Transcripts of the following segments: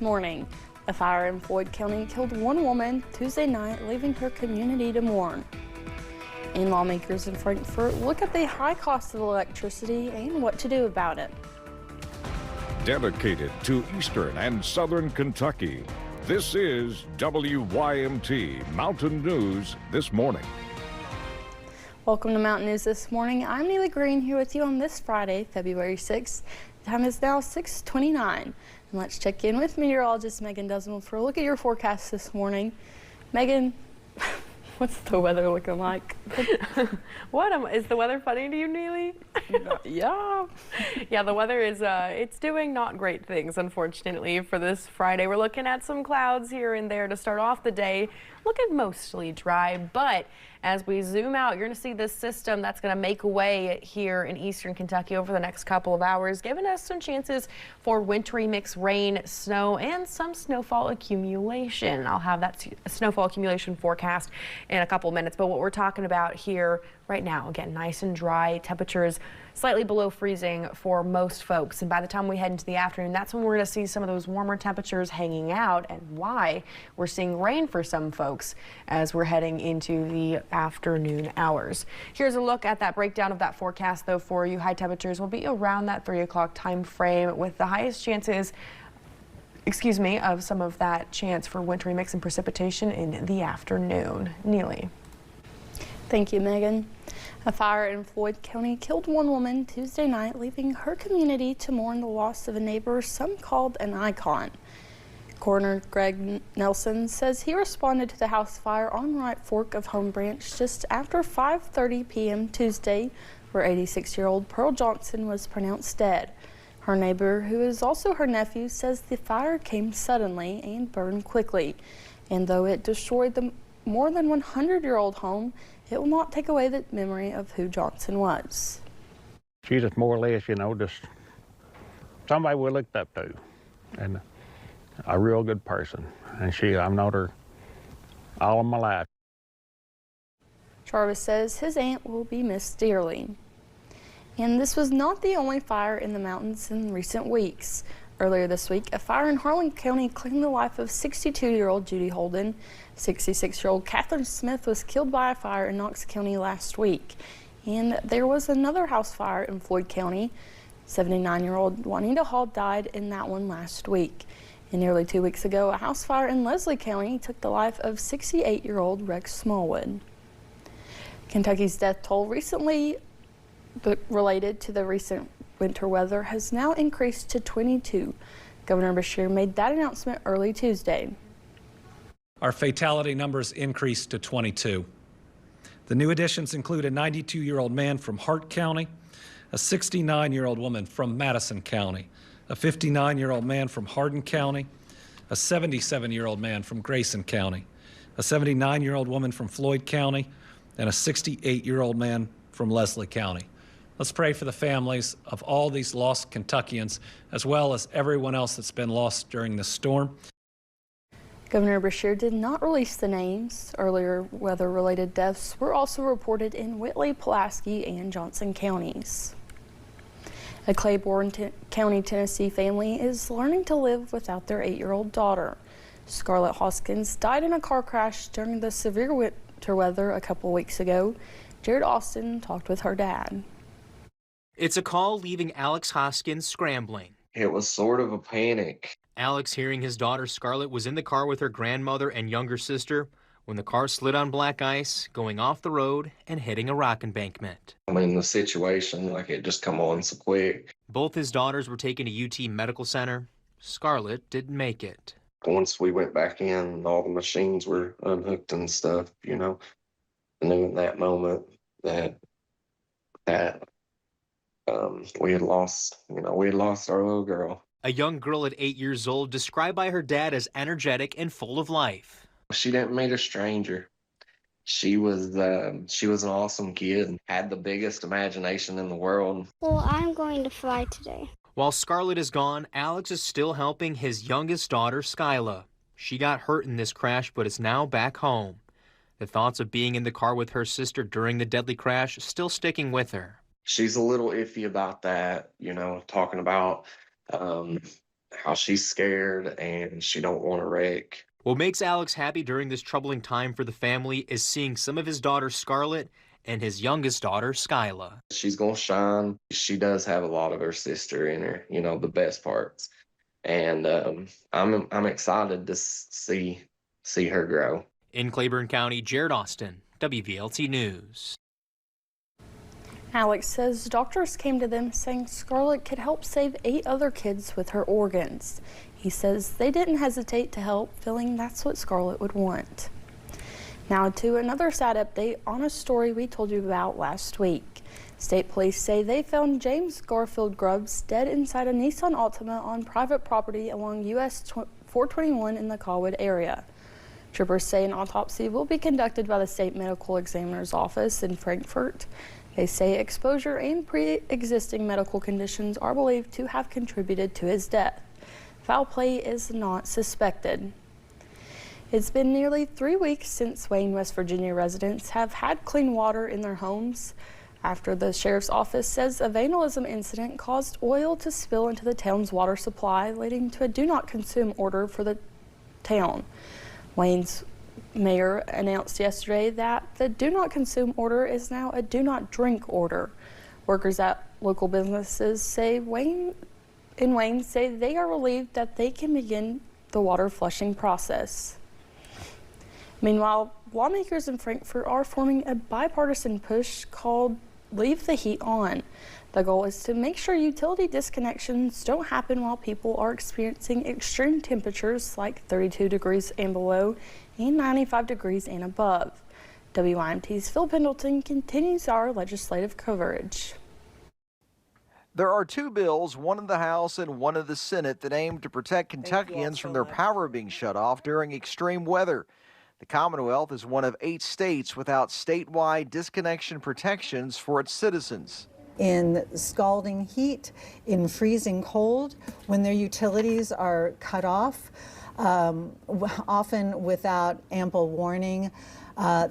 Morning. A fire in Floyd County killed one woman Tuesday night, leaving her community to mourn. And lawmakers in Frankfort look at the high cost of electricity and what to do about it. Dedicated to Eastern and Southern Kentucky, this is WYMT Mountain News This Morning. Welcome to Mountain News This Morning. I'm Neely Green here with you on this Friday, February 6th. The time is now 6:29. And let's check in with meteorologist Megan Desmond for a look at your forecast this morning. Megan, what's the weather looking like? Is the weather funny to you, Neely? Yeah. Yeah, the weather is, it's doing not great things, unfortunately, for this Friday. We're looking at some clouds here and there to start off the day. Looking mostly dry, but as we zoom out, you're going to see this system that's going to make way here in eastern Kentucky over the next couple of hours, giving us some chances for wintry mixed rain, snow, and some snowfall accumulation. I'll have that snowfall accumulation forecast in a couple minutes, but what we're talking about here right now, again, nice and dry, temperatures slightly below freezing for most folks. And by the time we head into the afternoon, that's when we're going to see some of those warmer temperatures hanging out, and why we're seeing rain for some folks as we're heading into the afternoon hours. Here's a look at that breakdown of that forecast, though, for you. High temperatures will be around that 3 o'clock time frame, with the highest chances of some of that chance for wintry mix and precipitation in the afternoon. Neely. Thank you, Megan. A fire in Floyd County killed one woman Tuesday night, leaving her community to mourn the loss of a neighbor some called an icon. Coroner Greg Nelson says he responded to the house fire on Right Fork of Home Branch just after 5:30 p.m. Tuesday, where 86-year-old Pearl Johnson was pronounced dead. Her neighbor, who is also her nephew, says the fire came suddenly and burned quickly. And though it destroyed the more than 100-year-old home, it will not take away the memory of who Johnson was. She's just more or less, just somebody we looked up to, and a real good person. And I've known her all of my life. Jarvis says his aunt will be missed dearly. And this was not the only fire in the mountains in recent weeks. Earlier this week, a fire in Harlan County claimed the life of 62-year-old Judy Holden. 66-year-old Catherine Smith was killed by a fire in Knox County last week. And there was another house fire in Floyd County. 79-year-old Juanita Hall died in that one last week. And nearly 2 weeks ago, a house fire in Leslie County took the life of 68-year-old Rex Smallwood. Kentucky's death toll recently related to the recent winter weather has now increased to 22. Governor Beshear made that announcement early Tuesday. Our fatality numbers increased to 22. The new additions include a 92-year-old man from Hart County, a 69-year-old woman from Madison County, a 59-year-old man from Hardin County, a 77-year-old man from Grayson County, a 79-year-old woman from Floyd County, and a 68-year-old man from Leslie County. Let's pray for the families of all these lost Kentuckians, as well as everyone else that's been lost during this storm. Governor Beshear did not release the names. Earlier weather-related deaths were also reported in Whitley, Pulaski, and Johnson counties. A Claiborne County, Tennessee family is learning to live without their 8-year-old daughter. Scarlett Hoskins died in a car crash during the severe winter weather a couple weeks ago. Jared Austin talked with her dad. It's a call leaving Alex Hoskins scrambling. It was sort of a panic. Alex, hearing his daughter Scarlett was in the car with her grandmother and younger sister when the car slid on black ice, going off the road and hitting a rock embankment. The situation, it just come on so quick. Both his daughters were taken to UT Medical Center. Scarlett didn't make it. Once we went back in, all the machines were unhooked and stuff, I knew in that moment that we had lost our little girl. A young girl at 8 years old, described by her dad as energetic and full of life. She didn't meet a stranger. She was an awesome kid, had the biggest imagination in the world. Well, I'm going to fly today. While Scarlett is gone, Alex is still helping his youngest daughter, Skyla. She got hurt in this crash, but is now back home. The thoughts of being in the car with her sister during the deadly crash still sticking with her. She's a little iffy about that, talking about how she's scared and she don't want to wreck. What makes Alex happy during this troubling time for the family is seeing some of his daughter Scarlett and his youngest daughter Skyla. She's gonna shine. She does have a lot of her sister in her, the best parts, and I'm excited to see her grow. In Claiborne County, Jared Austin, WVLT News. Alex says doctors came to them saying Scarlett could help save 8 other kids with her organs. He says they didn't hesitate to help, feeling that's what Scarlett would want. Now to another sad update on a story we told you about last week. State police say they found James Garfield Grubbs dead inside a Nissan Altima on private property along US 421 in the Colwood area. Troopers say an autopsy will be conducted by the State Medical Examiner's Office in Frankfort. They say exposure and pre-existing medical conditions are believed to have contributed to his death. Foul play is not suspected. It's been nearly 3 weeks since Wayne, West Virginia residents have had clean water in their homes after the sheriff's office says a vandalism incident caused oil to spill into the town's water supply, leading to a do not consume order for the town. Wayne's mayor announced yesterday that the do not consume order is now a do not drink order. Workers at local businesses say Wayne say they are relieved that they can begin the water flushing process. Meanwhile, lawmakers in Frankfort are forming a bipartisan push called Leave the Heat On. The goal is to make sure utility disconnections don't happen while people are experiencing extreme temperatures like 32 degrees and below and 95 degrees and above. WYMT's Phil Pendleton continues our legislative coverage. There are 2 bills, one in the House and one in the Senate, that aim to protect Kentuckians from their power being shut off during extreme weather. The Commonwealth is one of 8 states without statewide disconnection protections for its citizens. In scalding heat, in freezing cold, when their utilities are cut off, often without ample warning,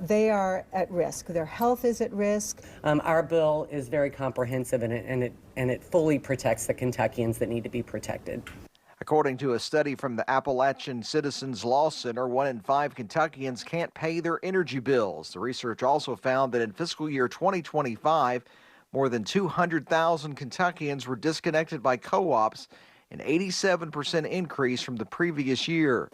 they are at risk. Their health is at risk. Our bill is very comprehensive, and it fully protects the Kentuckians that need to be protected. According to a study from the Appalachian Citizens Law Center, 1 in 5 Kentuckians can't pay their energy bills. The research also found that in fiscal year 2025, more than 200,000 Kentuckians were disconnected by co-ops, an 87% increase from the previous year.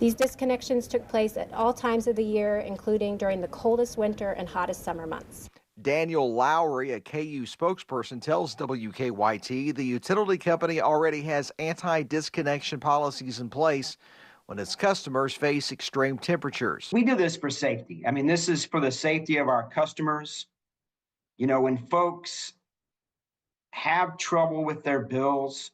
These disconnections took place at all times of the year, including during the coldest winter and hottest summer months. Daniel Lowry, a KU spokesperson, tells WKYT the utility company already has anti-disconnection policies in place when its customers face extreme temperatures. We do this for safety. I mean, this is for the safety of our customers. When folks have trouble with their bills,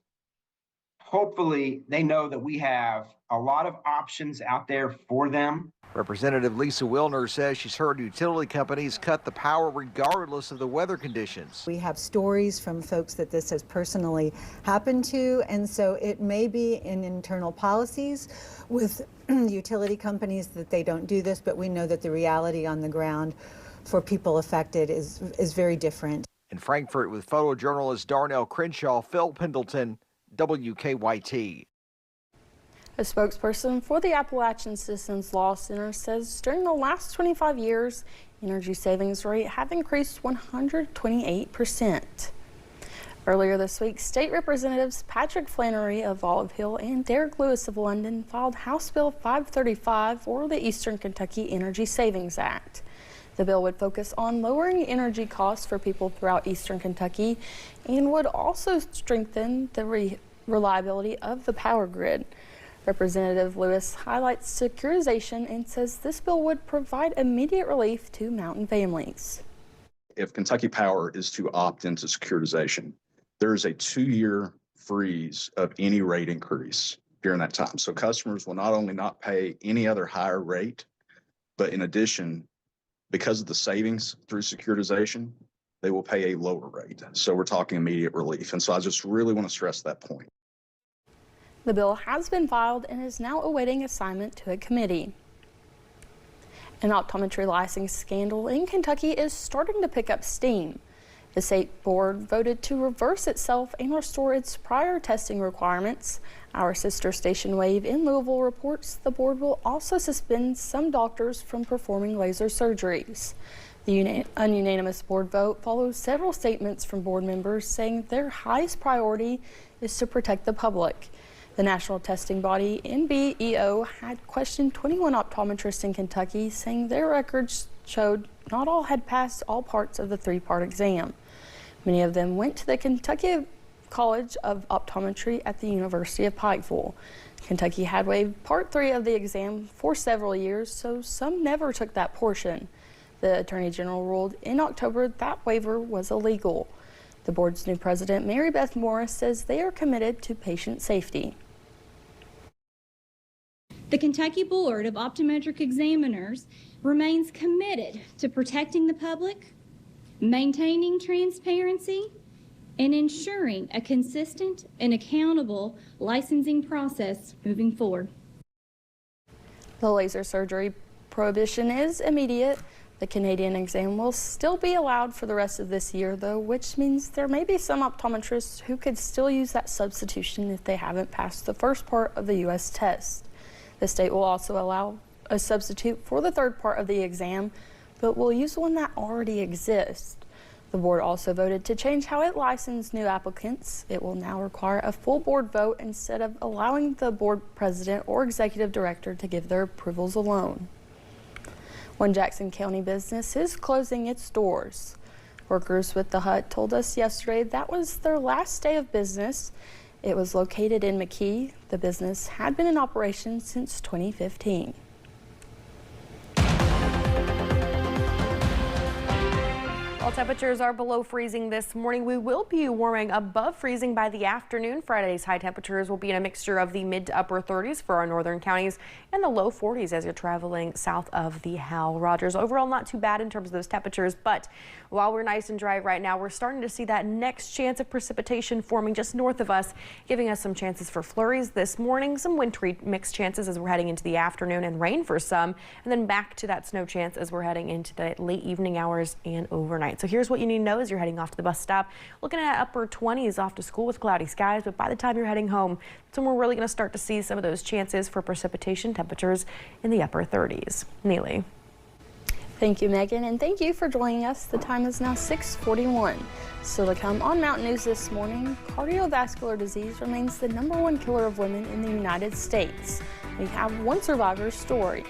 hopefully they know that we have a lot of options out there for them. Representative Lisa Wilner says she's heard utility companies cut the power regardless of the weather conditions. We have stories from folks that this has personally happened to, and so it may be in internal policies with utility companies that they don't do this, but we know that the reality on the ground for people affected is very different. In Frankfort with photojournalist Darnell Crenshaw, Phil Pendleton, WKYT. A spokesperson for the Appalachian Citizens Law Center says during the last 25 years, energy savings rate have increased 128%. Earlier this week, state representatives Patrick Flannery of Olive Hill and Derek Lewis of London filed House Bill 535 or the Eastern Kentucky Energy Savings Act. The bill would focus on lowering energy costs for people throughout Eastern Kentucky and would also strengthen the reliability of the power grid. Representative Lewis highlights securitization and says this bill would provide immediate relief to mountain families. If Kentucky Power is to opt into securitization, there is a 2-year freeze of any rate increase during that time. So customers will not only not pay any other higher rate, but in addition, because of the savings through securitization, they will pay a lower rate. So we're talking immediate relief. And so I just really want to stress that point. The bill has been filed and is now awaiting assignment to a committee. An optometry license scandal in Kentucky is starting to pick up steam. The state board voted to reverse itself and restore its prior testing requirements. Our sister station Wave in Louisville reports the board will also suspend some doctors from performing laser surgeries. The ununanimous board vote follows several statements from board members saying their highest priority is to protect the public. The national testing body, NBEO, had questioned 21 optometrists in Kentucky, saying their records showed not all had passed all parts of the three-part exam. Many of them went to the Kentucky College of Optometry at the University of Pikeville. Kentucky had waived Part 3 of the exam for several years, so some never took that portion. The Attorney General ruled in October that waiver was illegal. The board's new president, Mary Beth Morris, says they are committed to patient safety. The Kentucky Board of Optometric Examiners remains committed to protecting the public, maintaining transparency, and ensuring a consistent and accountable licensing process moving forward. The laser surgery prohibition is immediate. The Canadian exam will still be allowed for the rest of this year, though, which means there may be some optometrists who could still use that substitution if they haven't passed the first part of the U.S. test. The state will also allow a substitute for the third part of the exam, but will use one that already exists. The board also voted to change how it licensed new applicants. It will now require a full board vote instead of allowing the board president or executive director to give their approvals alone. One Jackson County business is closing its doors. Workers with the hut told us yesterday that was their last day of business. It was located in McKee. The business had been in operation since 2015. While temperatures are below freezing this morning, we will be warming above freezing by the afternoon. Friday's high temperatures will be in a mixture of the mid to upper 30s for our northern counties and the low 40s as you're traveling south of the Hal Rogers. Overall, not too bad in terms of those temperatures, but while we're nice and dry right now, we're starting to see that next chance of precipitation forming just north of us, giving us some chances for flurries this morning, some wintry mixed chances as we're heading into the afternoon, and rain for some, and then back to that snow chance as we're heading into the late evening hours and overnight. So here's what you need to know as you're heading off to the bus stop. Looking at upper 20s off to school with cloudy skies, but by the time you're heading home, that's when we're really going to start to see some of those chances for precipitation, temperatures in the upper 30s. Neely. Thank you, Megan, and thank you for joining us. The time is now 6:41. Still to come on Mountain News this morning, cardiovascular disease remains the #1 killer of women in the United States. We have one survivor's story.